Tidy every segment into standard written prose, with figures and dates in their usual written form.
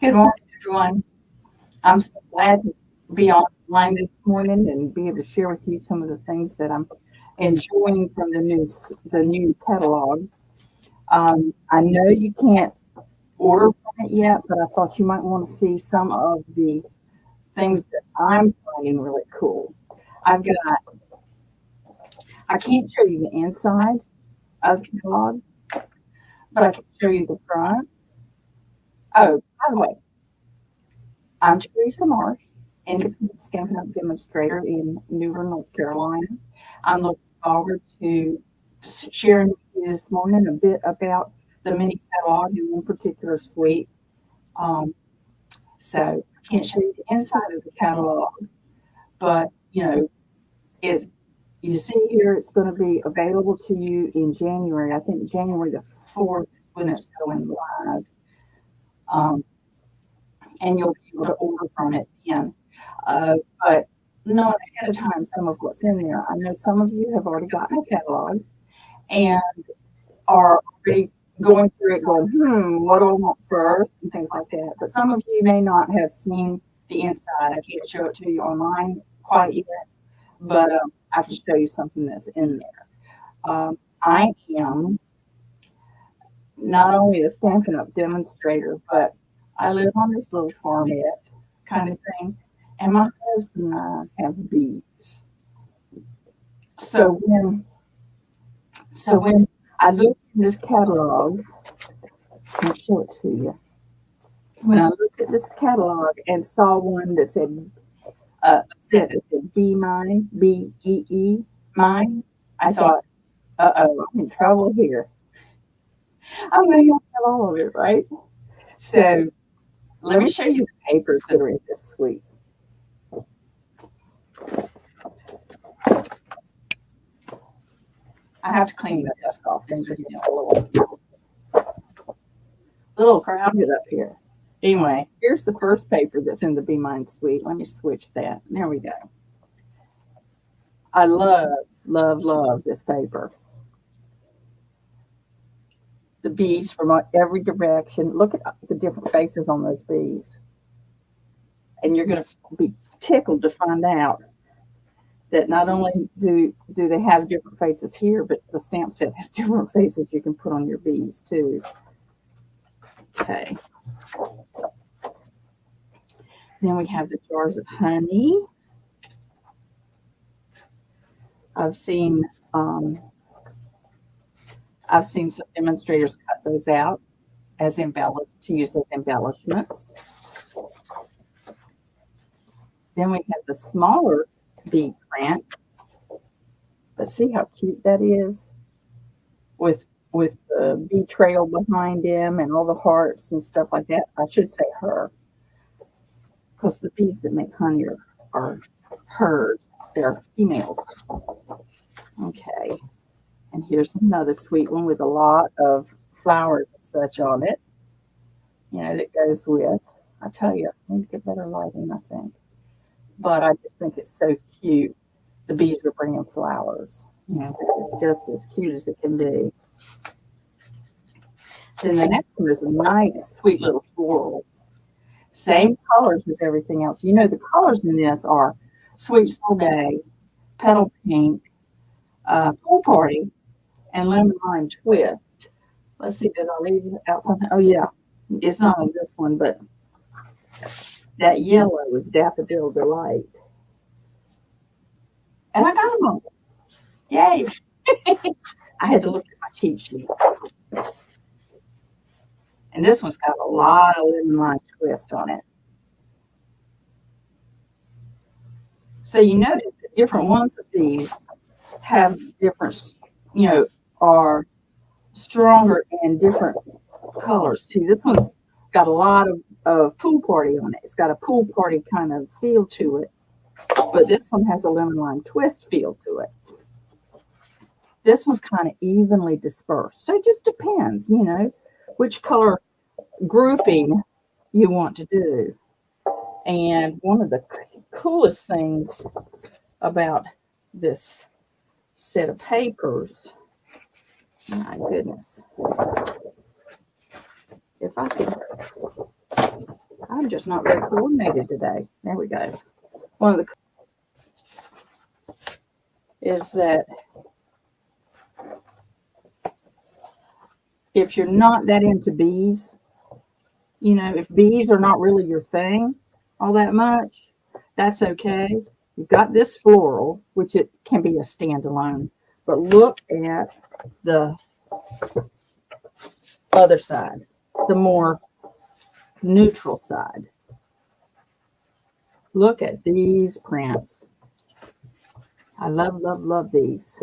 Good morning, everyone. I'm so glad to be online this morning and be able to share with you some of the things that I'm enjoying from the new catalog. I know you can't order from it yet, but I thought you might want to see some of the things that I'm finding really cool. I've got. I can't show you the inside of the catalog, but I can show you the front. Oh, by the way, I'm Teresa Marsh, independent Stampin' Up! Demonstrator in Newbern, North Carolina. I'm looking forward to sharing with you this morning a bit about the mini catalog in one particular suite. Um, so I can't show you the inside of the catalog, but it's you see here it's going to be available to you in January. I think January the 4th is when it's going live. Um, and you'll be able to order from it then. But knowing ahead of time some of what's in there, I know some of you have already gotten a catalog and are already going through it, going, what do I want first, and things like that. But some of you may not have seen the inside. I can't show it to you online quite yet, but I can show you something that's in there. I am not only a Stampin' Up! Demonstrator, but I live on this little farmette kind of thing, and my husband and I have bees. So when I looked in this catalog, I'll show it to you. When I looked at this catalog and saw one that said Bee Mine, BEE Mine, I thought, I'm in trouble here. I'm going to have all of it, right? So let me show you the papers that are in this suite. I have to clean the desk off. Things are getting a little crowded up here. Anyway, here's the first paper that's in the Be Mine suite. Let me switch that. There we go. I love this paper. The bees from every direction. Look at the different faces on those bees. And you're going to be tickled to find out that not only do they have different faces here, but the stamp set has different faces you can put on your bees too. Okay. Then we have the jars of honey. I've seen some demonstrators cut those out as to use as embellishments. Then we have the smaller bee print. But see how cute that is with the bee trail behind him and all the hearts and stuff like that. I should say her, because the bees that make honey are hers. They're females. Okay. And here's another sweet one with a lot of flowers and such on it. That goes with. I tell you, I need to get better lighting, I think. But I just think it's so cute. The bees are bringing flowers. It's just as cute as it can be. Then the next one is a nice, sweet little floral. Same colors as everything else. The colors in this are Sweet Sorbet, Petal Pink, Pool Party, and Lemon Lime Twist. Let's see, did I leave out something? Oh, yeah. It's not on this one, but that yellow is Daffodil Delight. And I got them all. Yay. I had to look at my cheat sheet. And this one's got a lot of lemon lime twist on it. So you notice that different ones of these have different, are stronger in different colors. See, this one's got a lot of Pool Party on it. It's got a Pool Party kind of feel to it. But this one has a lemon lime twist feel to it. This one's kind of evenly dispersed. So it just depends, which color grouping you want to do. And one of the coolest things about this set of papers, my goodness, if I could I'm just not very coordinated today. There we go. One of the is that if you're not that into bees, if bees are not really your thing all that much, that's okay. You've got this floral, which it can be a standalone, but look at the other side, the more neutral side. Look at these prints. I love, love, love these.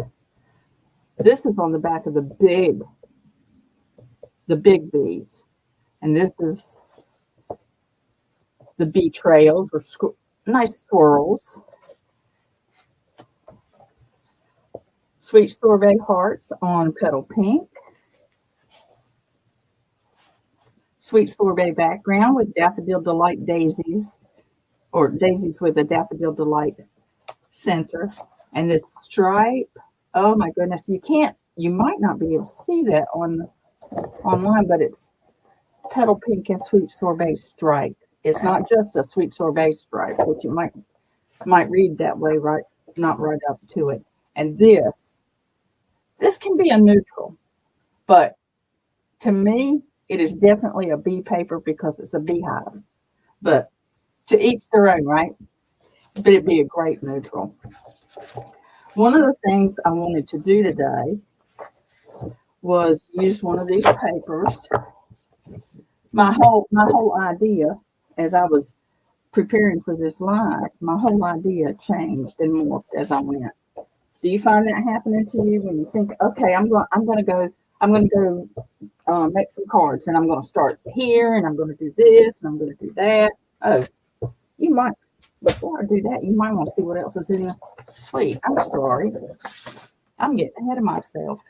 This is on the back of the big bees. And this is the bee trails or nice swirls. Sweet sorbet hearts on petal pink. Sweet sorbet background with daffodil delight daisies, or daisies with a daffodil delight center. And this stripe, oh my goodness, you might not be able to see that online, but it's petal pink and sweet sorbet stripe. It's not just a sweet sorbet stripe, which you might read that way, right? Not right up to it. And this can be a neutral, but to me, it is definitely a bee paper because it's a beehive. But to each their own, right? But it'd be a great neutral. One of the things I wanted to do today was use one of these papers. My whole idea, as I was preparing for this live, my whole idea changed and morphed as I went. Do you find that happening to you when you think, okay, I'm going to go make some cards, and I'm going to start here, and I'm going to do this, and I'm going to do that. Oh, you might, before I do that, you might want to see what else is in the suite. I'm sorry. I'm getting ahead of myself.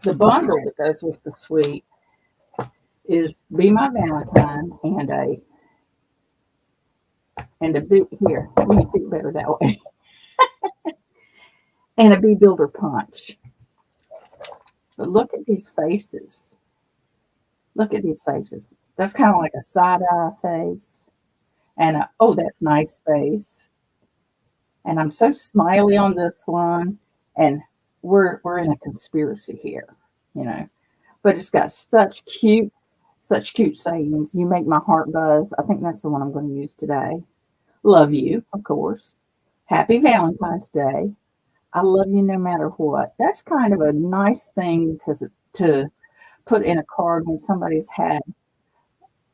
The bundle that goes with the suite is Be My Valentine and a big, here, you can see it better that way. And a Bee Builder punch. But look at these faces. Look at these faces. That's kind of like a side-eye face. And oh, that's nice face. And I'm so smiley on this one. And we're in a conspiracy here, But it's got such cute sayings. You make my heart buzz. I think that's the one I'm going to use today. Love you, of course. Happy Valentine's Day. I love you no matter what. That's kind of a nice thing to put in a card when somebody's had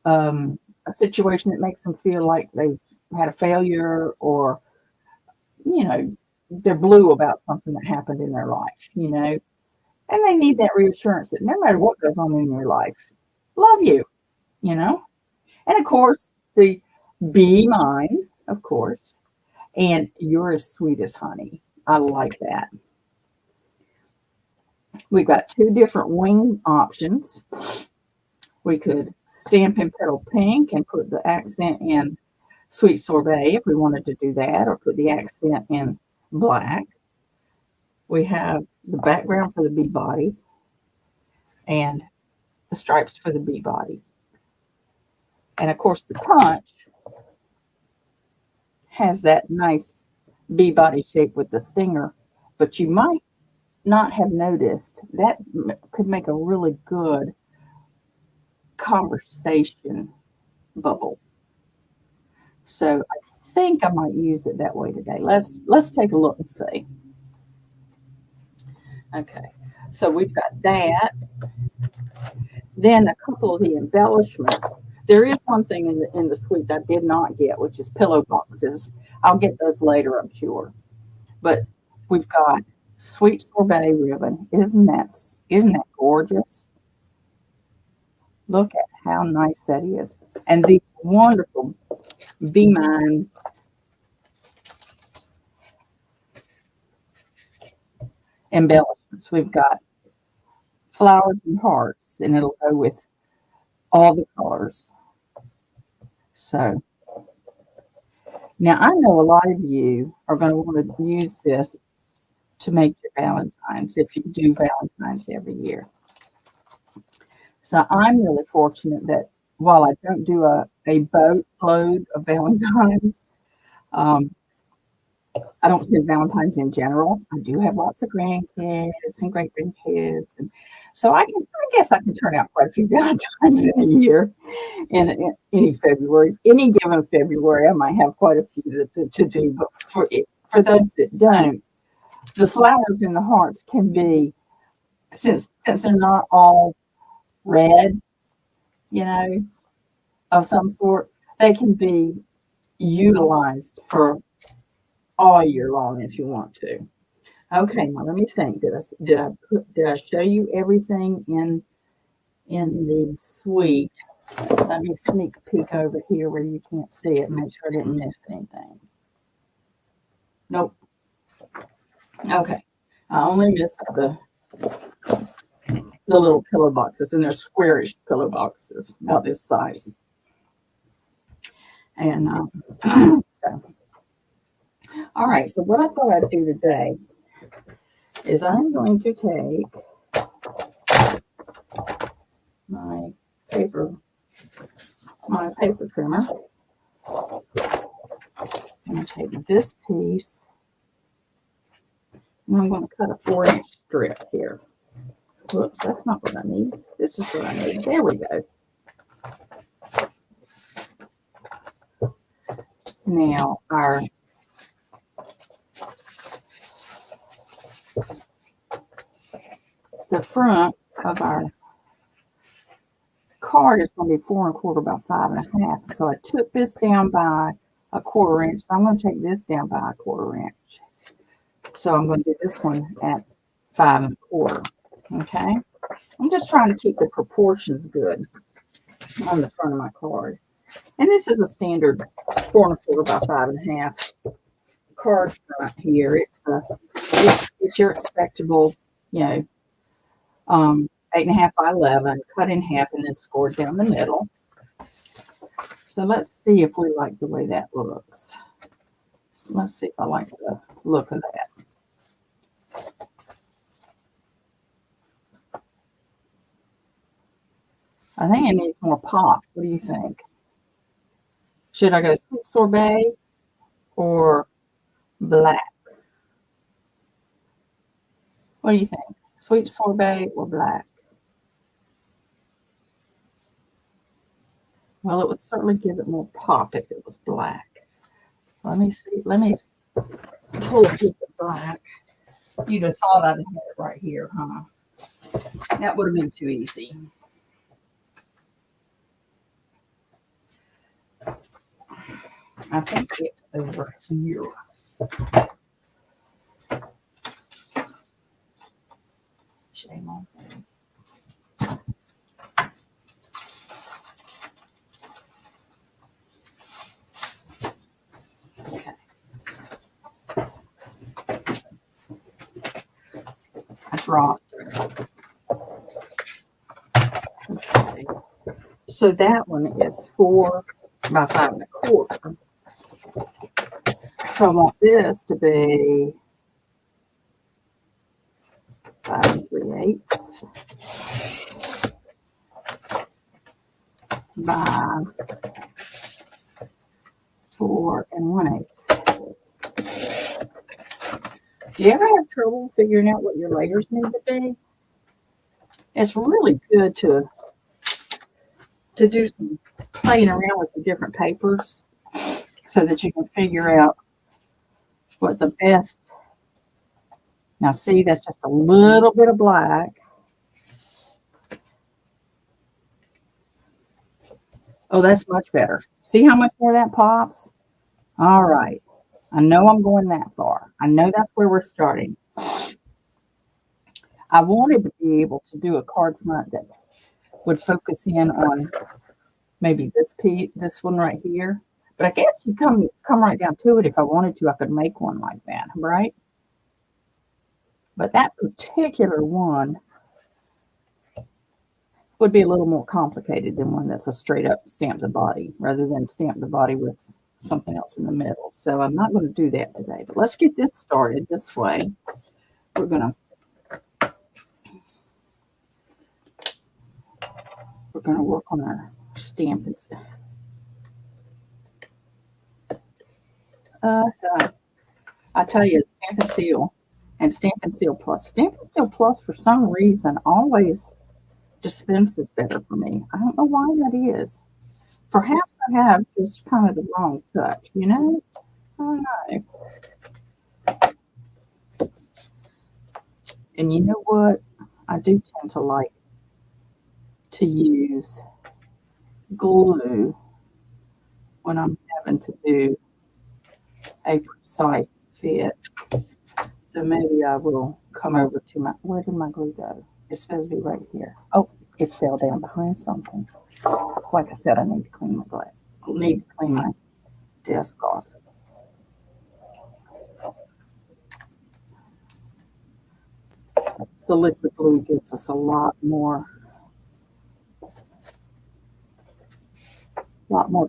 a situation that makes them feel like they've had a failure, or they're blue about something that happened in their life, and they need that reassurance that no matter what goes on in your life, love you, and of course the Be Mine, of course, and You're as Sweet as Honey. I like that. We've got two different wing options. We could stamp in petal pink and put the accent in sweet sorbet if we wanted to do that, or put the accent in black. We have the background for the bee body and the stripes for the bee body. And of course the punch has that nice bee body shape with the stinger, but you might not have noticed that could make a really good conversation bubble. So I think I might use it that way today. Let's take a look and see. Okay, so we've got that. Then a couple of the embellishments. There is one thing in the suite I did not get, which is pillow boxes. I'll get those later, I'm sure. But we've got sweet sorbet ribbon. Isn't that gorgeous? Look at how nice that is. And these wonderful Be Mine embellishments. We've got flowers and hearts, and it'll go with all the colors. So now I know a lot of you are going to want to use this to make your Valentines if you do Valentines every year. So I'm really fortunate that while I don't do a boatload of Valentine's, um, I don't send Valentine's in general. I do have lots of grandkids and great grandkids, and so I guess I can turn out quite a few Valentines in a year. In any February, any given February, I might have quite a few to do. But for those that don't, the flowers in the hearts can be, since they're not all red, you know, of some sort, they can be utilized for all year long if you want to. Okay, now let me think. Did I show you everything in the suite? Let me sneak peek over here where you can't see it. Make sure I didn't miss anything. Nope. Okay. I only missed the little pillow boxes, and they're squarish pillow boxes about this size. And so, all right. So what I thought I'd do today is I'm going to take my paper trimmer. I'm going to take this piece, and I'm going to cut a 4-inch strip here. Whoops, that's not what I need. This is what I need. There we go. Now the front of our card is going to be 4 1/4 by 5 1/2. So I took this down by a 1/4 inch. So I'm going to take this down by a 1/4 inch. So I'm going to do this one at 5 1/4. Okay. I'm just trying to keep the proportions good on the front of my card. And this is a standard 4 1/4 by 5 1/2 card front here. It's your expectable, 8 1/2 by 11, cut in half and then scored down the middle. So let's see if we like the way that looks. So let's see if I like the look of that. I think it needs more pop. What do you think? Should I go sweet sorbet or black? What do you think? Sweet sorbet or black? Well, it would certainly give it more pop if it was black. Let me see. Let me pull a piece of black. You'd have thought I'd have had it right here, huh? That would have been too easy. I think it's over here. Shame on me. Okay. I dropped. Okay. So that one is 4 by 5 1/4. So I want this to be 5 3/8 by 4 1/8. Do you ever have trouble figuring out what your layers need to be? It's really good to do some playing around with the different papers so that you can figure out what the best. Now see, that's just a little bit of black. Oh, that's much better. See how much more that pops? All right. I know I'm going that far. I know that's where we're starting. I wanted to be able to do a card front that would focus in on maybe this one right here. But I guess you come right down to it. If I wanted to, I could make one like that, right? But that particular one would be a little more complicated than one that's a straight up stamp the body rather than stamp the body with something else in the middle. So I'm not going to do that today. But let's get this started this way. We're going to work on our Stampin' uh, I tell you, Stampin' Seal and Stampin' Seal Plus. Stampin' Seal Plus, for some reason, always dispenses better for me. I don't know why that is. Perhaps I have just kind of the wrong touch, you know? I don't know. And you know what? I do tend to like to use glue when I'm having to do a precise fit. So maybe I will come over to my, where did my glue go? It's supposed to be right here. Oh, it fell down behind something. Like I said, I need to clean my glass. Need to clean my desk off. The liquid glue gives us a lot more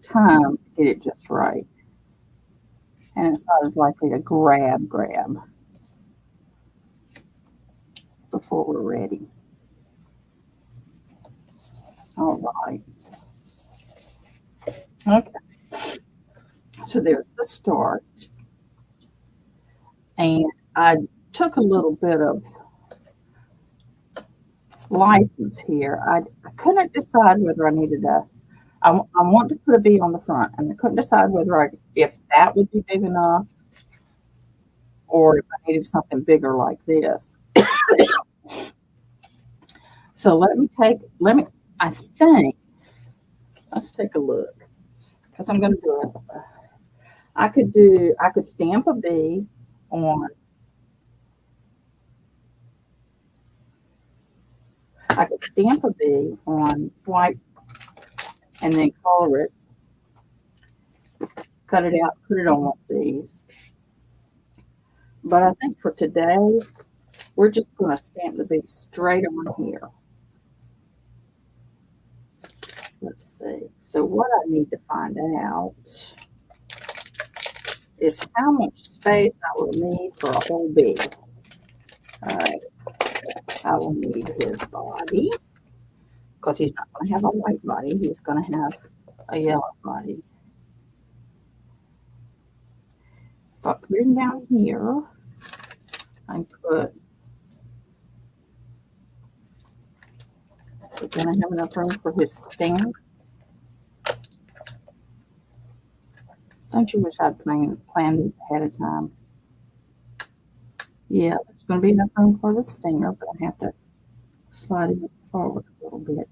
time to get it just right. And it's not as likely to grab before we're ready. All right. Okay. So there's the start. And I took a little bit of license here. I couldn't decide whether I needed I want to put a bee on the front, and I couldn't decide whether if that would be big enough or if I needed something bigger like this. So I think, let's take a look, because I'm going to do it. I could stamp a bee on, I could stamp a bee on white and then color it, cut it out, put it on one of these. But I think for today, we're just going to stamp the bee straight on here. Let's see. So what I need to find out is how much space I will need for a whole bee. All right. I will need his body, because he's not going to have a white body. He's going to have a yellow body. If I put him down here, I put, so then I have enough room for his stamp. Don't you wish I'd planned these ahead of time? Yeah, there's going to be enough room for the stinger, but I have to slide it forward a little bit.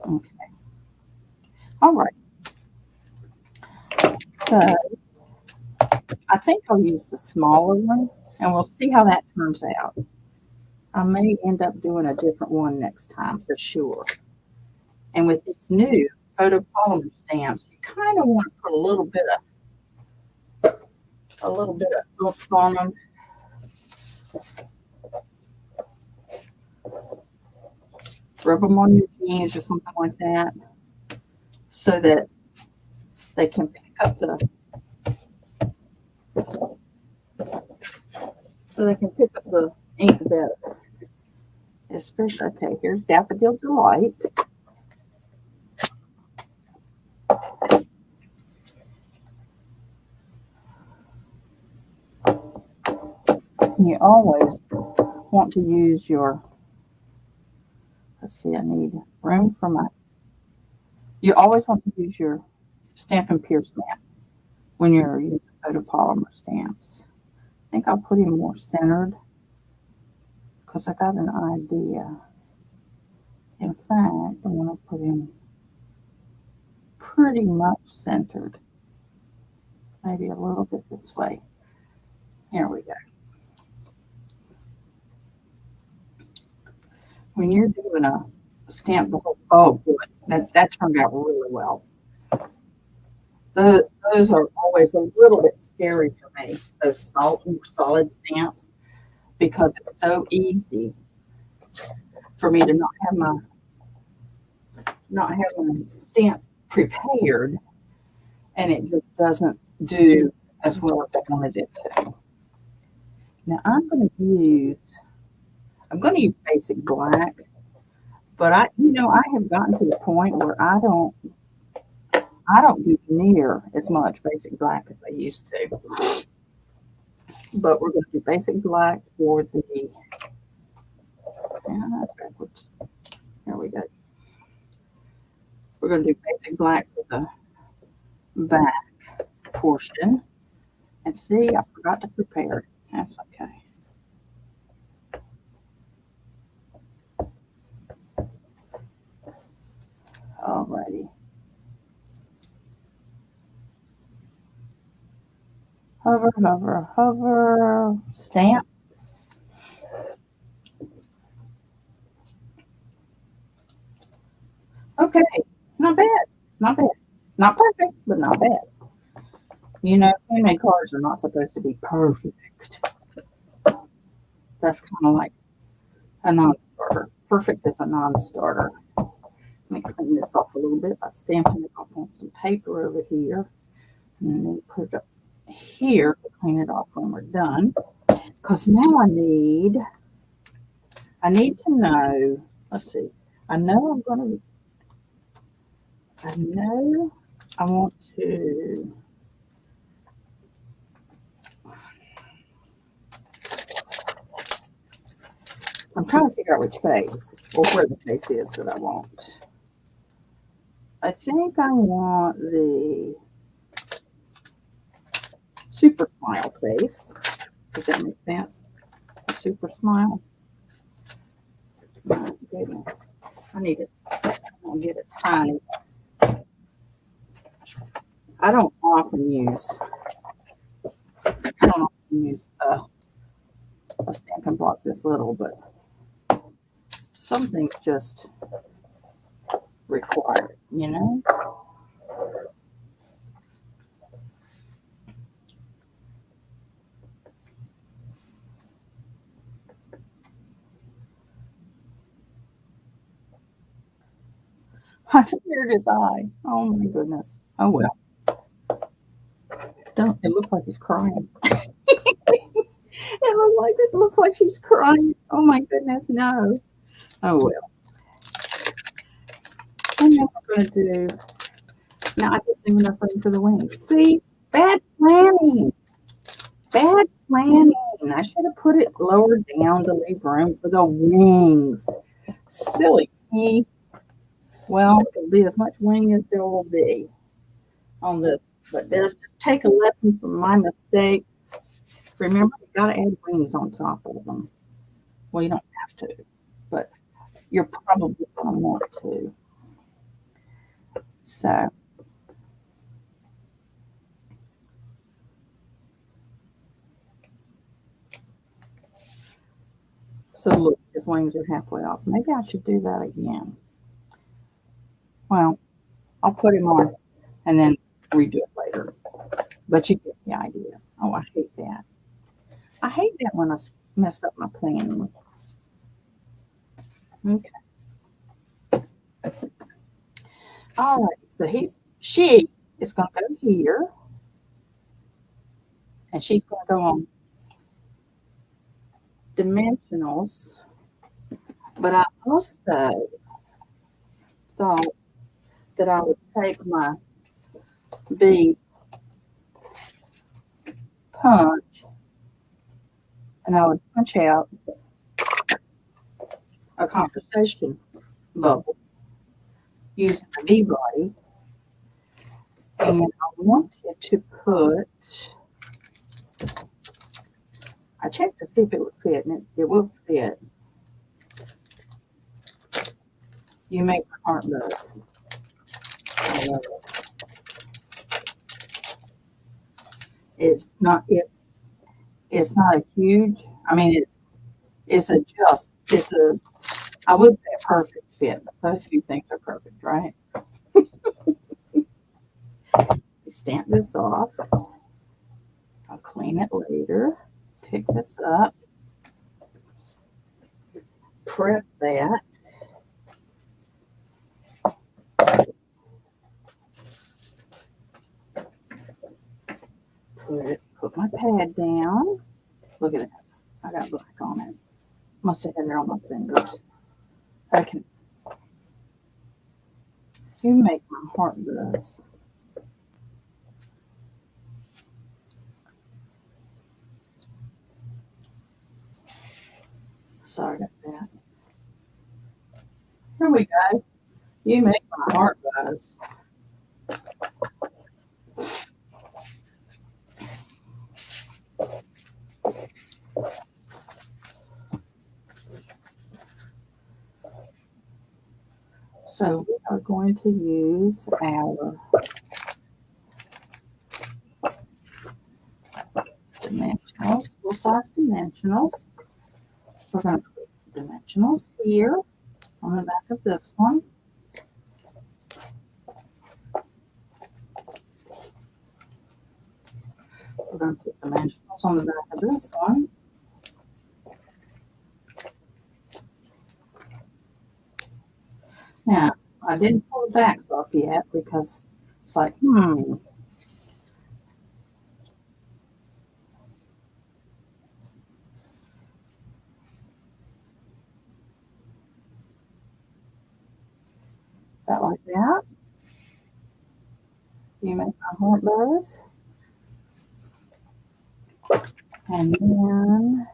Okay. All right. So I think I'll use the smaller one, and we'll see how that turns out. I may end up doing a different one next time for sure. And with these new photopolymer stamps, you kind of want to put a little bit of oomph on them. Rub them on your jeans or something like that, so that they can pick up the ink better. Especially, okay, here's Daffodil Delight. You always want to use your, let's see, I need room for my, you always want to use your Stampin' Pierce mat when you're using photopolymer stamps. I think I'll put him more centered, because I got an idea. In fact, I want to put him pretty much centered. Maybe a little bit this way. Here we go. When you're doing a stamp the whole, oh boy, that turned out really well. Those are always a little bit scary for me, those solid stamps, because it's so easy for me to not have my stamp prepared, and it just doesn't do as well as I wanted it to. Now I'm going to use basic black, But I have gotten to the point where I don't do near as much basic black as I used to. But we're going to do basic black for the, yeah, that's backwards. There we go. We're going to do basic black for the back portion. And see, I forgot to prepare it. That's okay. Alrighty. Hover, hover, hover. Stamp. Okay. Not bad. Not bad. Not perfect, but not bad. Handmade cards are not supposed to be perfect. That's kind of like a non-starter. Perfect is a non-starter. Let me clean this off a little bit by stamping it off on some paper over here. And then put it up here to clean it off when we're done. Because now I need to know, let's see, I know I want to, I'm trying to figure out which face, or where the face is that I want. I think I want the super smile face. Does that make sense? The super smile. My goodness. I need it. I'm going to get it tiny. I don't often use a stamping block this little, but some things just require it. I scared his eye. Oh my goodness. Oh well. Don't. It looks like he's crying. It looks like she's crying. Oh my goodness, no. Oh well. And then we're gonna do. Now I didn't leave enough room for the wings. See, bad planning. Bad planning. I should have put it lower down to leave room for the wings. Silly me. Well, it'll be as much wing as there will be on this. But just take a lesson from my mistakes. Remember, you got to add wings on top of them. Well, you don't have to, but you're probably going to want to. So look, his wings are halfway off. Maybe I should do that again. Well, I'll put him on and then redo it later. But you get the idea. Oh, I hate that. I hate that when I mess up my planning. Okay. All right. So she is going to go here, and she's going to go on dimensionals. But I also thought that I would take my big punch and I would punch out a conversation bubble using the V body. And I wanted to I checked to see if it would fit, and it will fit. You make my heart buzz. I love it. It's not a huge. I mean, it's I would say a perfect fit, but so few things are perfect, right? Stamp this off. I'll clean it later. Pick this up. Prep that. Put my pad down. Look at that. I got black on it. Must have had it on my fingers. I can You make my heart buzz. Sorry about that. Here we go. You make my heart buzz. So we are going to use our dimensionals, full size dimensionals. We're going to put dimensionals here on the back of this one. We're going to put dimensionals on the back of this one. Now, I didn't pull the backs off yet because it's like, About like that. You make my heart buzz. And then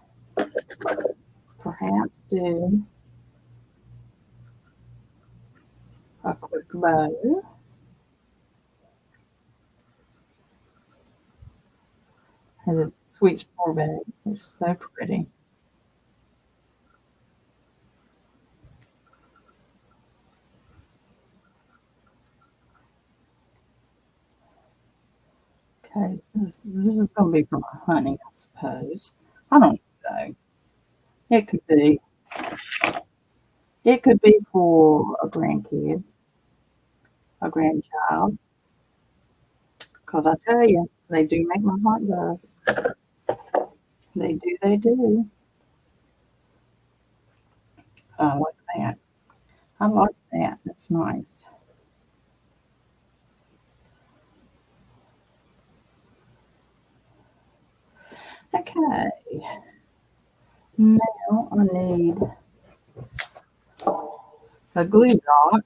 perhaps do a quick bow. And this sweet sorbet is so pretty. Okay, so this is going to be for my honey, I suppose. I don't know. It could be. It could be for a grandkid, a grandchild. Because I tell you, they do make my heart buzz. They do, they do. I like that. I like that. That's nice. Okay. Now I need a glue dot.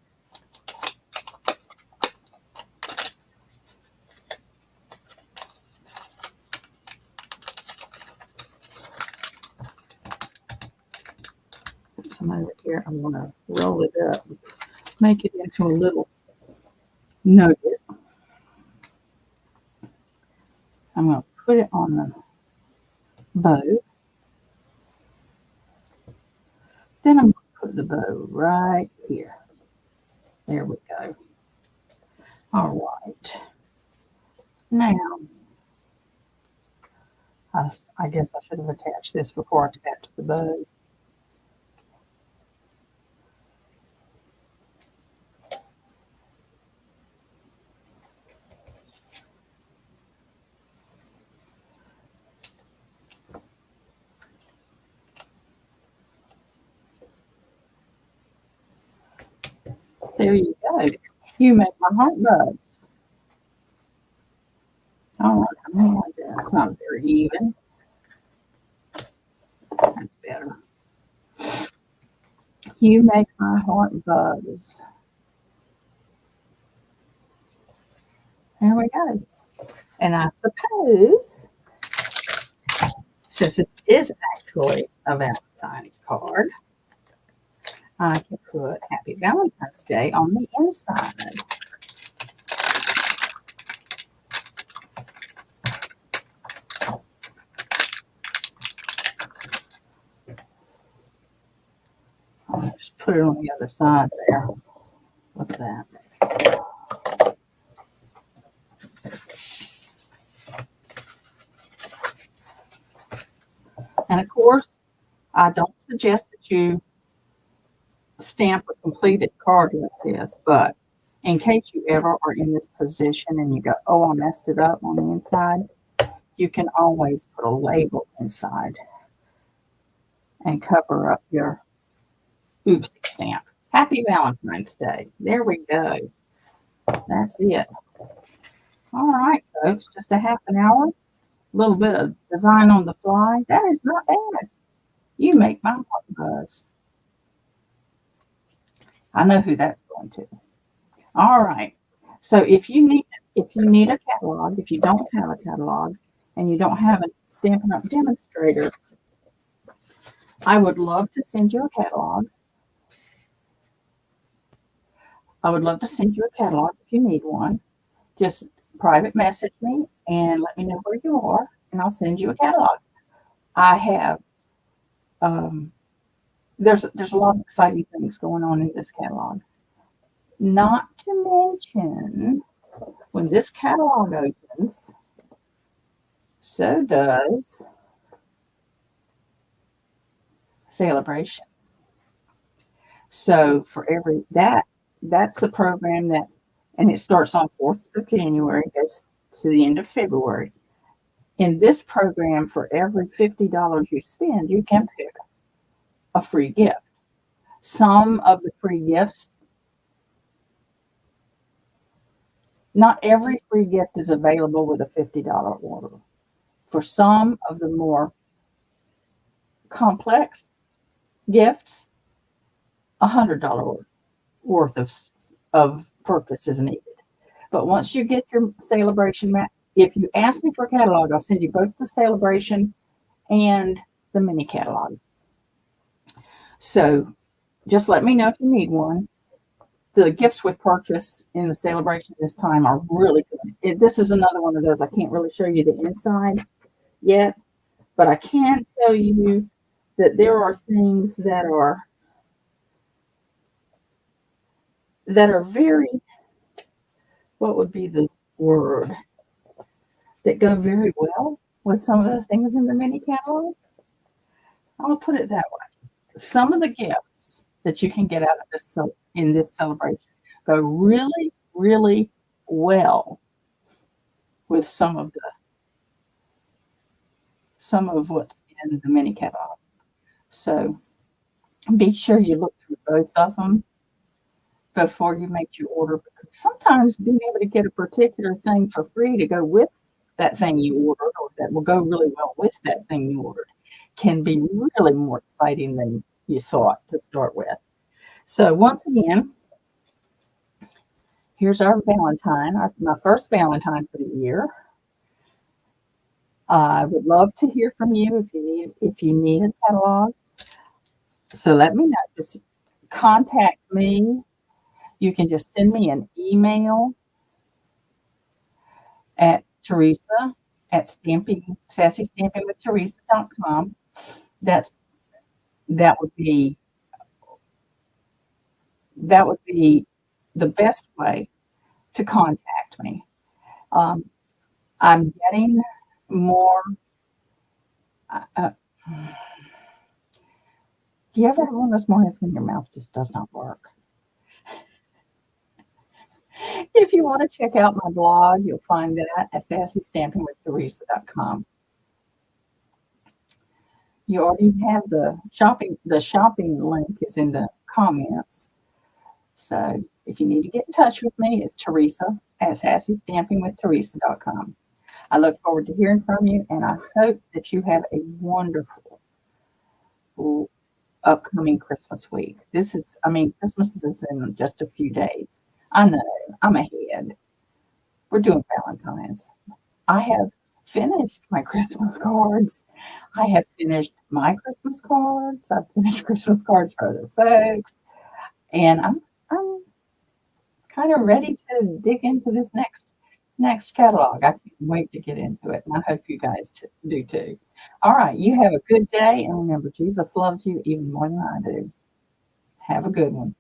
Put some over here. I'm going to roll it up, make it into a little nugget. I'm going to put it on the bow. Then I'm going to put the bow right here. There we go. All right. Now, I guess I should have attached this before I attached the bow. There you go. You make my heart buzz. All right, I don't like that. It's not very even. That's better. You make my heart buzz. There we go. And I suppose, since this is actually a Valentine's card, I can put Happy Valentine's Day on the inside. I'll just put it on the other side there. What's that? And of course, I don't suggest that you stamp a completed card like this, but in case you ever are in this position and you go, oh, I messed it up on the inside, you can always put a label inside and cover up your oopsie stamp. Happy Valentine's Day. There we go. That's it. All right, folks, just a half an hour, a little bit of design on the fly. That is not bad. You make my heart buzz. I know who that's going to. All right. So if you need a catalog, if you don't have a catalog and you don't have a Stampin' Up! Demonstrator, I would love to send you a catalog. I would love to send you a catalog if you need one. Just private message me and let me know where you are, and I'll send you a catalog. I have um, there's a lot of exciting things going on in this catalog. Not to mention, when this catalog opens, so does Celebration. So for that's the program that, and it starts on 4th of January, goes to the end of February. In this program, for every $50 you spend, you can pick a free gift. Some of the free gifts, not every free gift is available with a $50 order. For some of the more complex gifts, $100 worth of purchase is needed. But once you get your Celebration if you ask me for a catalog, I'll send you both the Celebration and the mini catalog. So just let me know if you need one. The gifts with purchase in the Celebration this time are really good. This is another one of those. I can't really show you the inside yet, but I can tell you that there are things that are very, what would be the word, that go very well with some of the things in the mini catalog. I'll put it that way. Some of the gifts that you can get out of this in this Celebration go really, really well with some of what's in the mini catalog. So be sure you look through both of them before you make your order, because sometimes being able to get a particular thing for free to go with that thing you ordered, or that will go really well with that thing you ordered, can be really more exciting than you thought to start with. So once again, here's our Valentine, my first Valentine for the year. I would love to hear from you if you need a catalog. So let me know. Just contact me. You can just send me an email at Teresa at sassystampingwiththeresa.com. That would be the best way to contact me. I'm getting more. Do you ever have one of those mornings when your mouth just does not work? If you want to check out my blog, you'll find that at sassystampingwiththeresa.com. You already have the shopping link is in the comments. So if you need to get in touch with me, it's Teresa at sassystampingwiththeresa.com. I look forward to hearing from you, and I hope that you have a wonderful upcoming Christmas week. Christmas is in just a few days. I know, I'm ahead. We're doing Valentine's. I have finished my Christmas cards. I have finished my Christmas cards. I've finished Christmas cards for other folks. And I'm kind of ready to dig into this next catalog. I can't wait to get into it. And I hope you guys do too. All right. You have a good day. And remember, Jesus loves you even more than I do. Have a good one.